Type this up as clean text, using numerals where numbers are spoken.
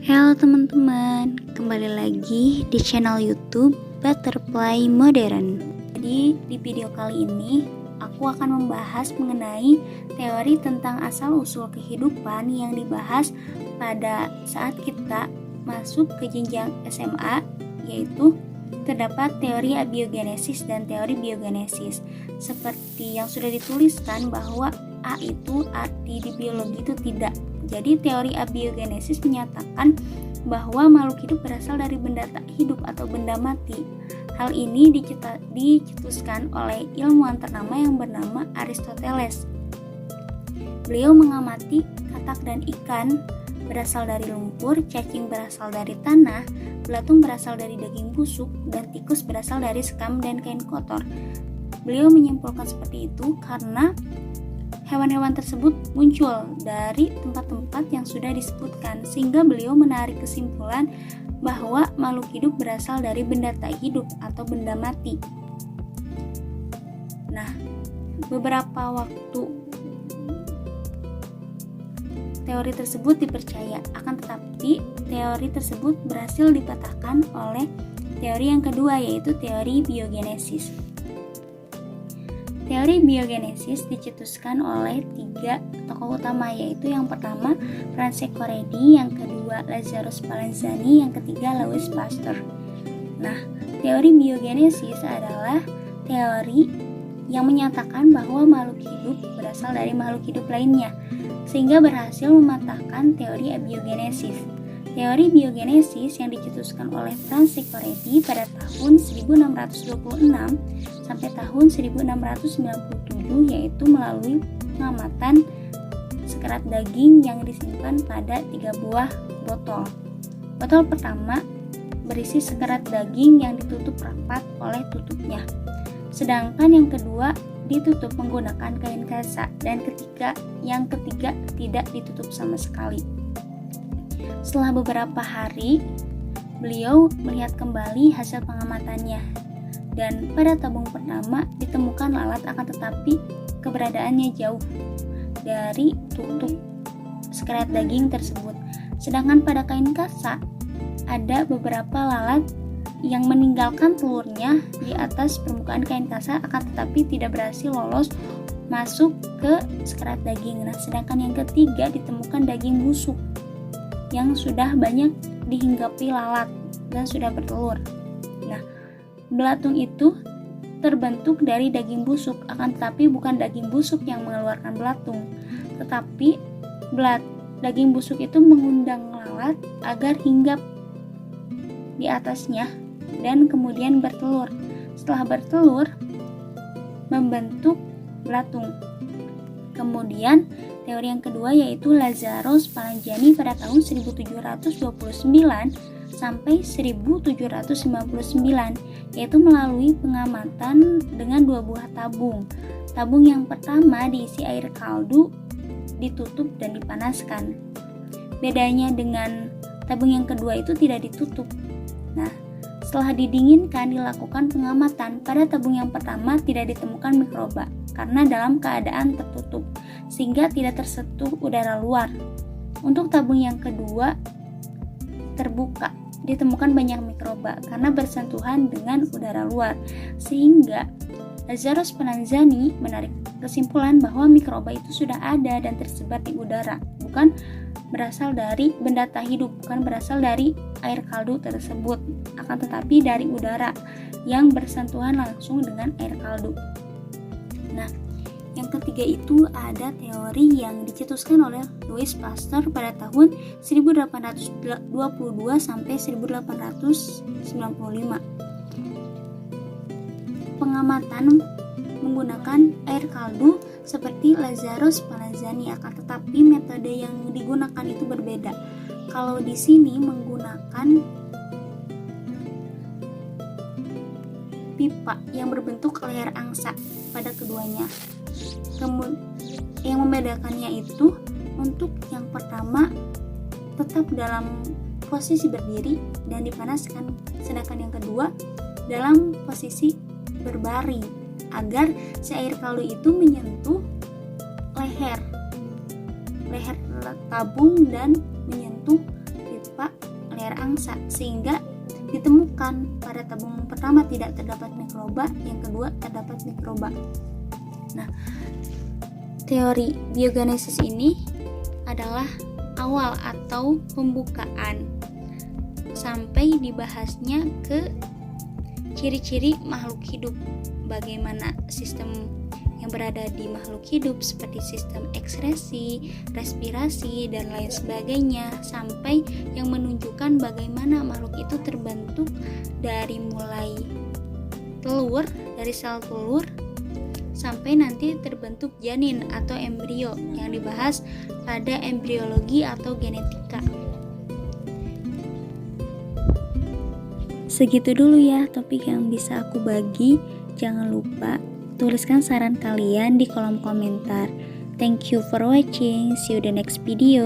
Halo teman-teman, kembali lagi di channel YouTube Butterfly Modern. Jadi di video kali ini aku akan membahas mengenai teori tentang asal-usul kehidupan yang dibahas pada saat kita masuk ke jenjang SMA, yaitu terdapat teori abiogenesis dan teori biogenesis. Seperti yang sudah dituliskan bahwa A itu arti di biologi itu tidak. Jadi teori abiogenesis menyatakan bahwa makhluk hidup berasal dari benda tak hidup atau benda mati. Hal ini dicetuskan oleh ilmuwan ternama yang bernama Aristoteles. Beliau mengamati katak dan ikan berasal dari lumpur, cacing berasal dari tanah, belatung berasal dari daging busuk, dan tikus berasal dari sekam dan kain kotor. Beliau menyimpulkan seperti itu karena hewan-hewan tersebut muncul dari tempat-tempat yang sudah disebutkan, sehingga beliau menarik kesimpulan bahwa makhluk hidup berasal dari benda tak hidup atau benda mati. Nah, beberapa waktu teori tersebut dipercaya, akan tetapi teori tersebut berhasil dipatahkan oleh teori yang kedua, yaitu teori biogenesis. Teori biogenesis dicetuskan oleh tiga tokoh utama, yaitu yang pertama Francesco Redi, yang kedua Lazarus Spallanzani, yang ketiga Louis Pasteur. Nah, teori biogenesis adalah teori yang menyatakan bahwa makhluk hidup berasal dari makhluk hidup lainnya, sehingga berhasil mematahkan teori abiogenesis. Teori biogenesis yang dicetuskan oleh Francesco Redi pada tahun 1626 sampai tahun 1697, yaitu melalui pengamatan sekerat daging yang disimpan pada 3 buah botol. Botol pertama berisi sekerat daging yang ditutup rapat oleh tutupnya, sedangkan yang kedua ditutup menggunakan kain kasa, dan yang ketiga tidak ditutup sama sekali. Setelah beberapa hari, beliau melihat kembali hasil pengamatannya, dan pada tabung pertama ditemukan lalat, akan tetapi keberadaannya jauh dari tutup sekerat daging tersebut. Sedangkan pada kain kasa ada beberapa lalat yang meninggalkan telurnya di atas permukaan kain kasa, akan tetapi tidak berhasil lolos masuk ke sekerat daging. Nah, sedangkan yang ketiga ditemukan daging busuk yang sudah banyak dihinggapi lalat dan sudah bertelur. Nah, belatung itu terbentuk dari daging busuk, akan tetapi bukan daging busuk yang mengeluarkan belatung, tetapi daging busuk itu mengundang lalat agar hinggap di atasnya dan kemudian bertelur. Setelah bertelur, membentuk belatung. Kemudian teori yang kedua yaitu Lazarus Spallanzani pada tahun 1729 sampai 1799, yaitu melalui pengamatan dengan 2 buah tabung. Tabung yang pertama diisi air kaldu, ditutup dan dipanaskan. Bedanya dengan tabung yang kedua itu tidak ditutup. Nah, setelah didinginkan dilakukan pengamatan. Pada tabung yang pertama tidak ditemukan mikroba karena dalam keadaan tertutup, sehingga tidak tersentuh udara luar. Untuk tabung yang kedua terbuka, ditemukan banyak mikroba karena bersentuhan dengan udara luar, sehingga Lazarus Spallanzani menarik kesimpulan bahwa mikroba itu sudah ada dan tersebar di udara, bukan berasal dari benda tak hidup, bukan berasal dari air kaldu tersebut, akan tetapi dari udara yang bersentuhan langsung dengan air kaldu. Nah, yang ketiga itu ada teori yang dicetuskan oleh Louis Pasteur pada tahun 1822 sampai 1895. Pengamatan menggunakan air kaldu seperti Lazarus Spallanzani, akan tetapi metode yang digunakan itu berbeda. Kalau di sini menggunakan pipa yang berbentuk leher angsa pada keduanya. Yang membedakannya itu, untuk yang pertama tetap dalam posisi berdiri dan dipanaskan, sedangkan yang kedua dalam posisi berbaring agar si air kaldu itu menyentuh leher tabung dan menyentuh pipa angsa, sehingga ditemukan pada tabung pertama tidak terdapat mikroba, yang kedua terdapat mikroba. Nah, teori biogenesis ini adalah awal atau pembukaan sampai dibahasnya ke ciri-ciri makhluk hidup, bagaimana sistem yang berada di makhluk hidup seperti sistem ekskresi, respirasi, dan lain sebagainya, sampai yang menunjukkan bagaimana makhluk itu terbentuk dari mulai telur, dari sel telur sampai nanti terbentuk janin atau embrio yang dibahas pada embriologi atau genetika. Segitu dulu ya topik yang bisa aku bagi. Jangan lupa tuliskan saran kalian di kolom komentar. Thank you for watching. See you the next video.